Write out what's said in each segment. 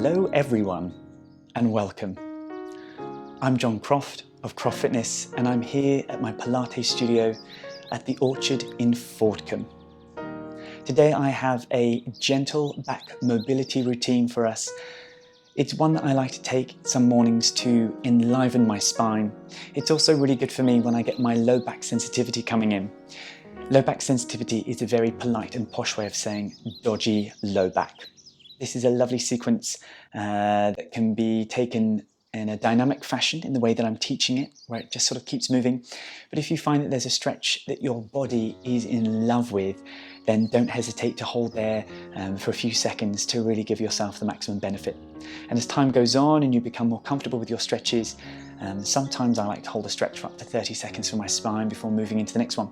Hello everyone and welcome. I'm John Croft of Croft Fitness and I'm here at my Pilates studio at the Orchard in Fordcombe. Today I have a gentle back mobility routine for us. It's one that I like to take some mornings to enliven my spine. It's also really good for me when I get my low back sensitivity coming in. Low back sensitivity is a very polite and posh way of saying dodgy low back. This is a lovely sequence that can be taken in a dynamic fashion in the way that I'm teaching it, where it just sort of keeps moving. But if you find that there's a stretch that your body is in love with, then don't hesitate to hold there for a few seconds to really give yourself the maximum benefit. And as time goes on and you become more comfortable with your stretches, sometimes I like to hold a stretch for up to 30 seconds for my spine before moving into the next one.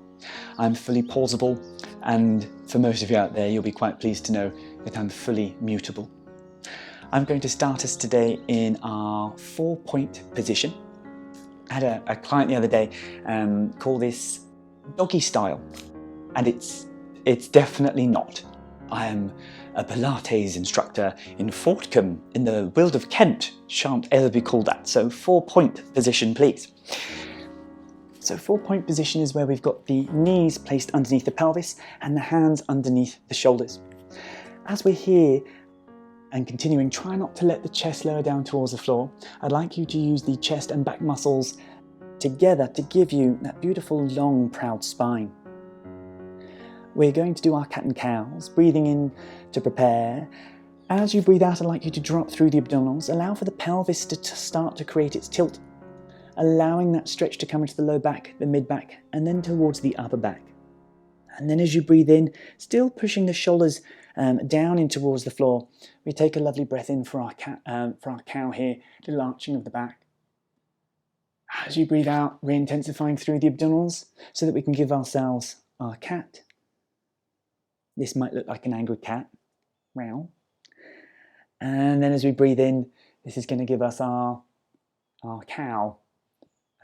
I'm fully pausable, and for most of you out there, you'll be quite pleased to know that I'm fully mutable. I'm going to start us today in our 4-point position. I had a client the other day call this doggy style, and it's definitely not. I am a Pilates instructor in Fordcombe in the Weald of Kent. Shan't ever be called that. So 4-point position, please. So 4-point position is where we've got the knees placed underneath the pelvis and the hands underneath the shoulders. As we're here and continuing, try not to let the chest lower down towards the floor. I'd like you to use the chest and back muscles together to give you that beautiful, long, proud spine. We're going to do our cat and cows, breathing in to prepare. As you breathe out, I'd like you to drop through the abdominals, allow for the pelvis to start to create its tilt, allowing that stretch to come into the low back, the mid back, and then towards the upper back. And then as you breathe in, still pushing the shoulders down in towards the floor, we take a lovely breath in for our cow here, little arching of the back. As you breathe out, re-intensifying through the abdominals so that we can give ourselves our cat. This might look like an angry cat. Meow. And then as we breathe in, this is going to give us our cow.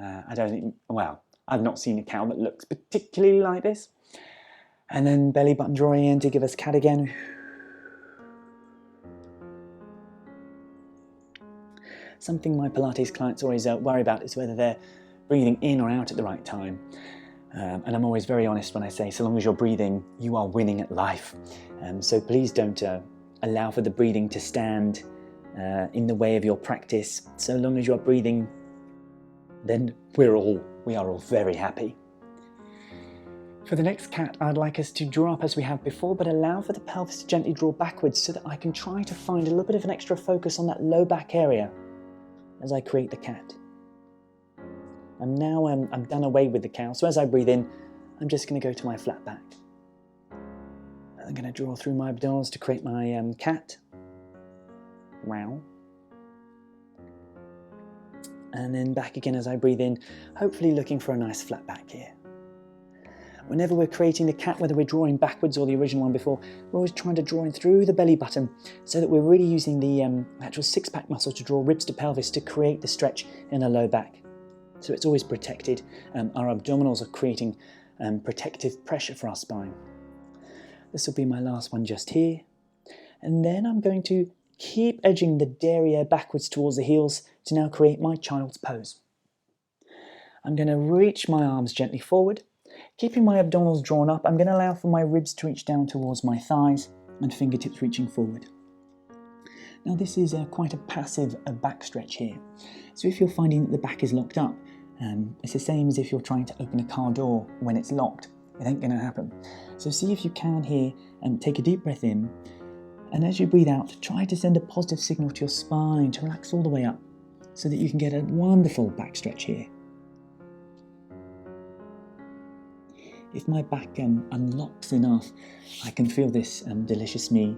I've not seen a cow that looks particularly like this. And then belly button drawing in to give us cat again. Something my Pilates clients always worry about is whether they're breathing in or out at the right time. And I'm always very honest when I say, so long as you're breathing, you are winning at life. So please don't allow for the breathing to stand in the way of your practice. So long as you're breathing, then we are all very happy. For the next cat, I'd like us to draw up as we have before, but allow for the pelvis to gently draw backwards so that I can try to find a little bit of an extra focus on that low back area as I create the cat. And now I'm done away with the cow, so as I breathe in, I'm just going to go to my flat back. I'm going to draw through my abdominals to create my cat. Wow. And then back again as I breathe in, hopefully looking for a nice flat back here. Whenever we're creating the cat, whether we're drawing backwards or the original one before, we're always trying to draw in through the belly button so that we're really using the actual six-pack muscle to draw ribs to pelvis to create the stretch in a low back. So it's always protected. Our abdominals are creating protective pressure for our spine. This will be my last one just here. And then I'm going to keep edging the derriere backwards towards the heels to now create my child's pose. I'm going to reach my arms gently forward. Keeping my abdominals drawn up, I'm going to allow for my ribs to reach down towards my thighs and fingertips reaching forward. Now this is quite a passive back stretch here. So if you're finding that the back is locked up, it's the same as if you're trying to open a car door when it's locked. It ain't going to happen. So see if you can here and take a deep breath in. And as you breathe out, try to send a positive signal to your spine to relax all the way up so that you can get a wonderful back stretch here. If my back unlocks enough, I can feel this deliciously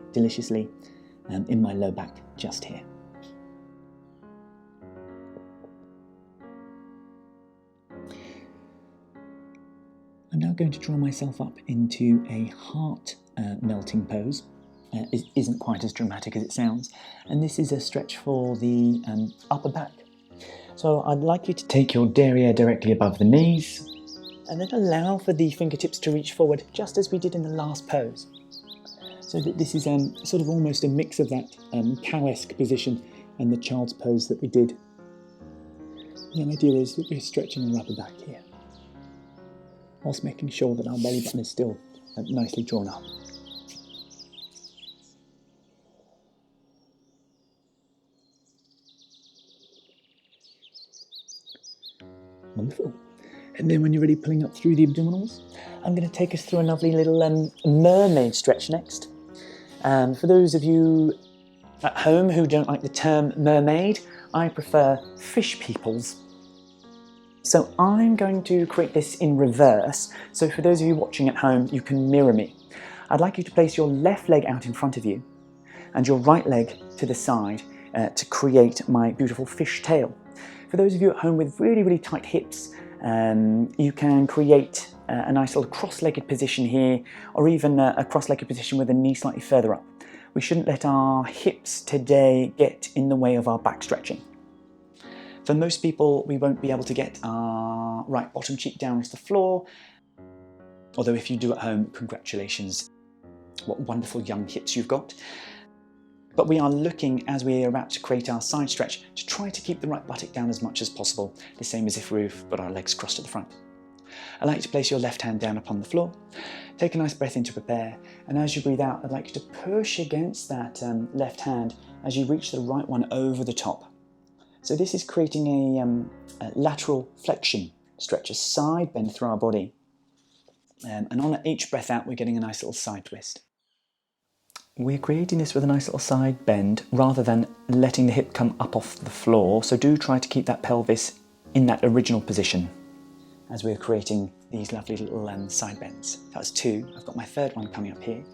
in my low back just here. I'm now going to draw myself up into a heart melting pose. It isn't quite as dramatic as it sounds, and this is a stretch for the upper back. So I'd like you to take your derriere directly above the knees, and then allow for the fingertips to reach forward, just as we did in the last pose. So that this is sort of almost a mix of that cow-esque position and the child's pose that we did. The idea is that we're stretching our upper back here, whilst making sure that our belly button is still nicely drawn up. Wonderful. And then when you're ready, pulling up through the abdominals, I'm going to take us through a lovely little mermaid stretch next. For those of you at home who don't like the term mermaid, I prefer fish peoples. So I'm going to create this in reverse. So for those of you watching at home, you can mirror me. I'd like you to place your left leg out in front of you and your right leg to the side to create my beautiful fish tail. For those of you at home with really, really tight hips, you can create a nice little cross-legged position here, or even a cross-legged position with a knee slightly further up. We shouldn't let our hips today get in the way of our back stretching. For most people, we won't be able to get our right bottom cheek down to the floor, although if you do at home, congratulations, what wonderful young hips you've got. But we are looking, as we're about to create our side stretch, to try to keep the right buttock down as much as possible, the same as if we've got our legs crossed at the front. I'd like you to place your left hand down upon the floor, take a nice breath in to prepare, and as you breathe out, I'd like you to push against that left hand as you reach the right one over the top. So this is creating a lateral flexion stretch, a side bend through our body. And on each breath out, we're getting a nice little side twist. We're creating this with a nice little side bend rather than letting the hip come up off the floor, so do try to keep that pelvis in that original position as we're creating these lovely little side bends. That's two. I've got my third one coming up here.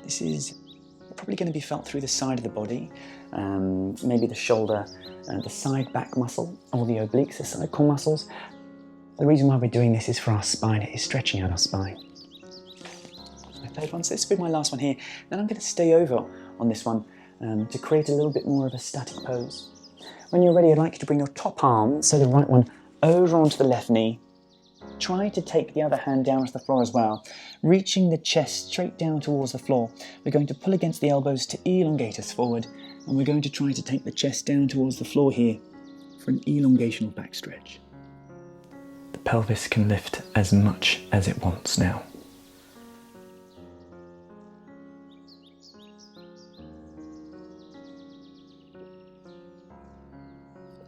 This is probably going to be felt through the side of the body, maybe the shoulder, the side back muscle, or the obliques, the side core muscles. The reason why we're doing this is for our spine. It is stretching out our spine. My third one, so this will be my last one here. Then I'm going to stay over on this one to create a little bit more of a static pose. When you're ready, I'd like you to bring your top arm, so the right one, over onto the left knee. Try to take the other hand down to the floor as well, reaching the chest straight down towards the floor. We're going to pull against the elbows to elongate us forward, and we're going to try to take the chest down towards the floor here for an elongational back stretch. The pelvis can lift as much as it wants now.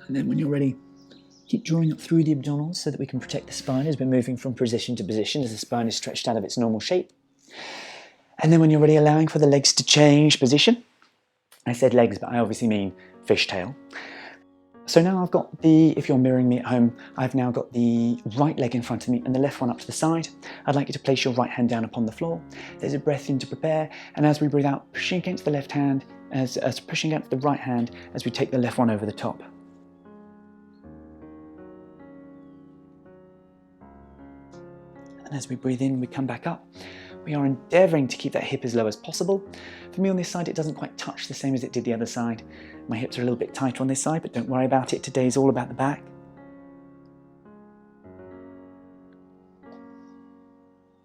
And then when you're ready, keep drawing up through the abdominals so that we can protect the spine as we're moving from position to position as the spine is stretched out of its normal shape. And then when you're ready, allowing for the legs to change position. I said legs, but I obviously mean fishtail. So now I've got if you're mirroring me at home, I've now got the right leg in front of me and the left one up to the side. I'd like you to place your right hand down upon the floor. There's a breath in to prepare, and as we breathe out, pushing against the left hand, as pushing against the right hand as we take the left one over the top. And as we breathe in, we come back up. We are endeavouring to keep that hip as low as possible. For me on this side, it doesn't quite touch the same as it did the other side. My hips are a little bit tighter on this side, but don't worry about it. Today's all about the back.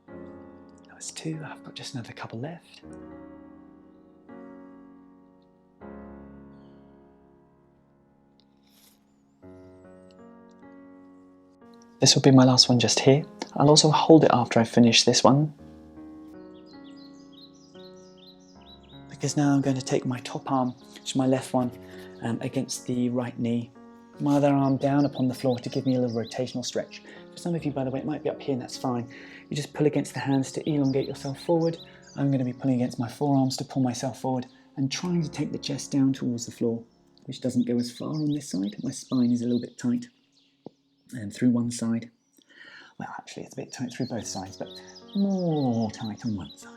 That was two. I've got just another couple left. This will be my last one just here. I'll also hold it after I finish this one, because now I'm going to take my top arm, which is my left one, against the right knee. My other arm down upon the floor to give me a little rotational stretch. For some of you, by the way, it might be up here and that's fine. You just pull against the hands to elongate yourself forward. I'm going to be pulling against my forearms to pull myself forward and trying to take the chest down towards the floor, which doesn't go as far on this side. My spine is a little bit tight and through one side. Well, actually, it's a bit tight through both sides, but more tight on one side.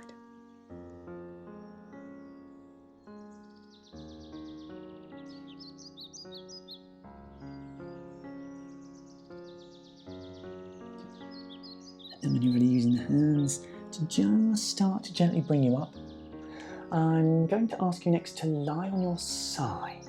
And then when you're really using the hands to just start to gently bring you up, I'm going to ask you next to lie on your side.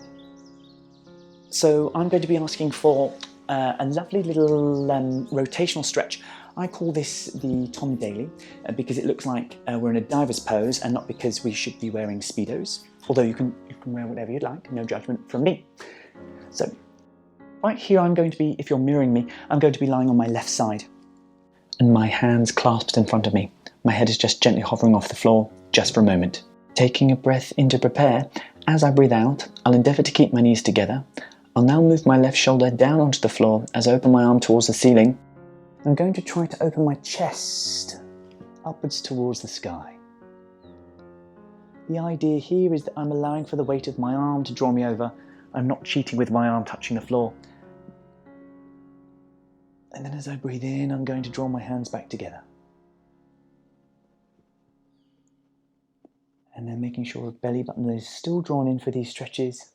So I'm going to be asking for a lovely little rotational stretch. I call this the Tom Daly because it looks like we're in a diver's pose and not because we should be wearing Speedos. Although you can wear whatever you'd like, no judgment from me. So right here I'm going to be, if you're mirroring me, I'm going to be lying on my left side and my hands clasped in front of me. My head is just gently hovering off the floor just for a moment. Taking a breath in to prepare, as I breathe out, I'll endeavour to keep my knees together. I'll now move my left shoulder down onto the floor as I open my arm towards the ceiling. I'm going to try to open my chest upwards towards the sky. The idea here is that I'm allowing for the weight of my arm to draw me over. I'm not cheating with my arm touching the floor. And then as I breathe in, I'm going to draw my hands back together. And then making sure the belly button is still drawn in for these stretches,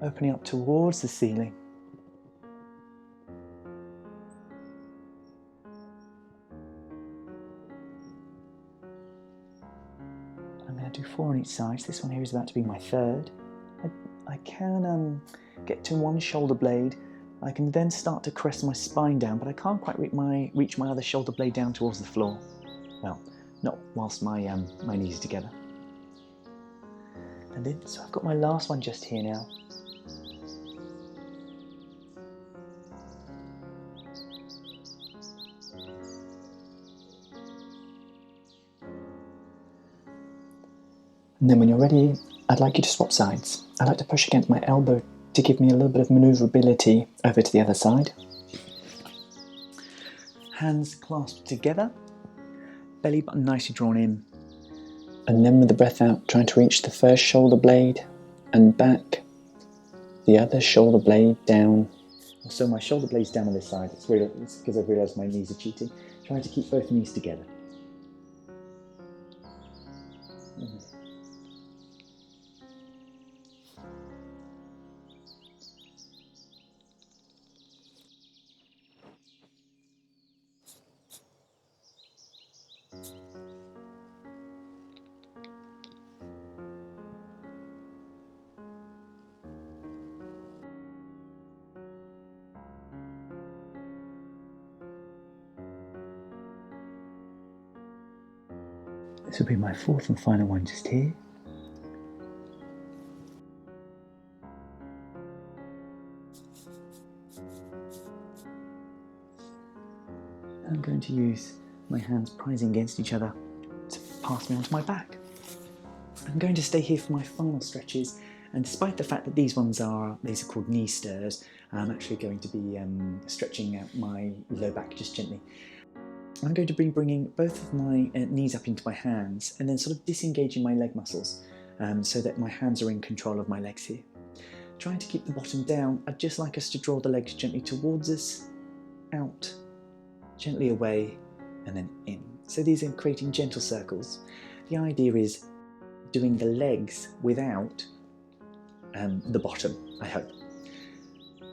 opening up towards the ceiling. I'm going to do 4 on each side. So this one here is about to be my third. I can get to one shoulder blade. I can then start to caress my spine down, but I can't quite reach my other shoulder blade down towards the floor. Well, not whilst my knees are together. And then, so I've got my last one just here now. And then when you're ready, I'd like you to swap sides. I like to push against my elbow to give me a little bit of manoeuvrability over to the other side. Hands clasped together, belly button nicely drawn in. And then with the breath out, trying to reach the first shoulder blade and back, the other shoulder blade down. So my shoulder blade's down on this side. It's because I've realised my knees are cheating. Trying to keep both knees together. This will be my fourth and final one just here. I'm going to use my hands prising against each other to pass me onto my back. I'm going to stay here for my final stretches, and despite the fact that these are called knee stirs, I'm actually going to be stretching out my low back just gently. I'm going to be bringing both of my knees up into my hands and then sort of disengaging my leg muscles so that my hands are in control of my legs here. Trying to keep the bottom down, I'd just like us to draw the legs gently towards us, out, gently away, and then in. So these are creating gentle circles. The idea is doing the legs without the bottom, I hope.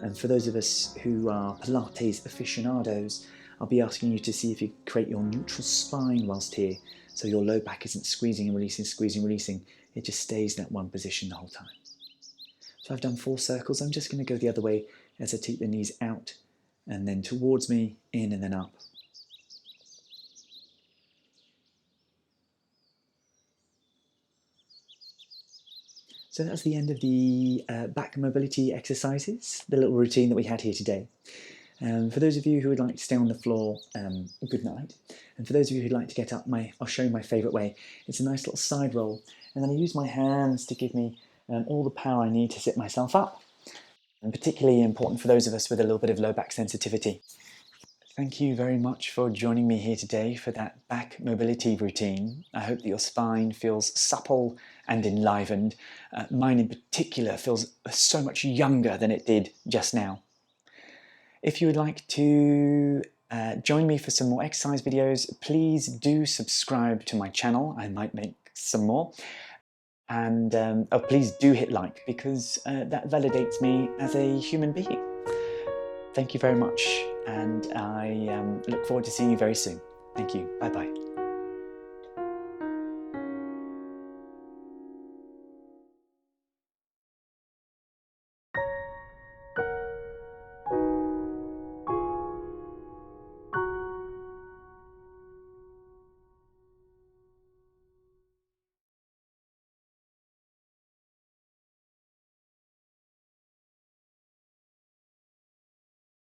And for those of us who are Pilates aficionados, I'll be asking you to see if you create your neutral spine whilst here, so your low back isn't squeezing and releasing, squeezing, releasing. It just stays in that one position the whole time. So I've done 4 circles. I'm just going to go the other way as I take the knees out and then towards me, in and then up. So that's the end of the back mobility exercises, the little routine that we had here today. For those of you who would like to stay on the floor, good night. And for those of you who'd like to get up, I'll show you my favourite way. It's a nice little side roll, and then I use my hands to give me all the power I need to sit myself up. And particularly important for those of us with a little bit of low back sensitivity. Thank you very much for joining me here today for that back mobility routine. I hope that your spine feels supple and enlivened. Mine in particular feels so much younger than it did just now. If you would like to join me for some more exercise videos, please do subscribe to my channel. I might make some more. And please do hit like, because that validates me as a human being. Thank you very much, and I look forward to seeing you very soon. Thank you. Bye-bye.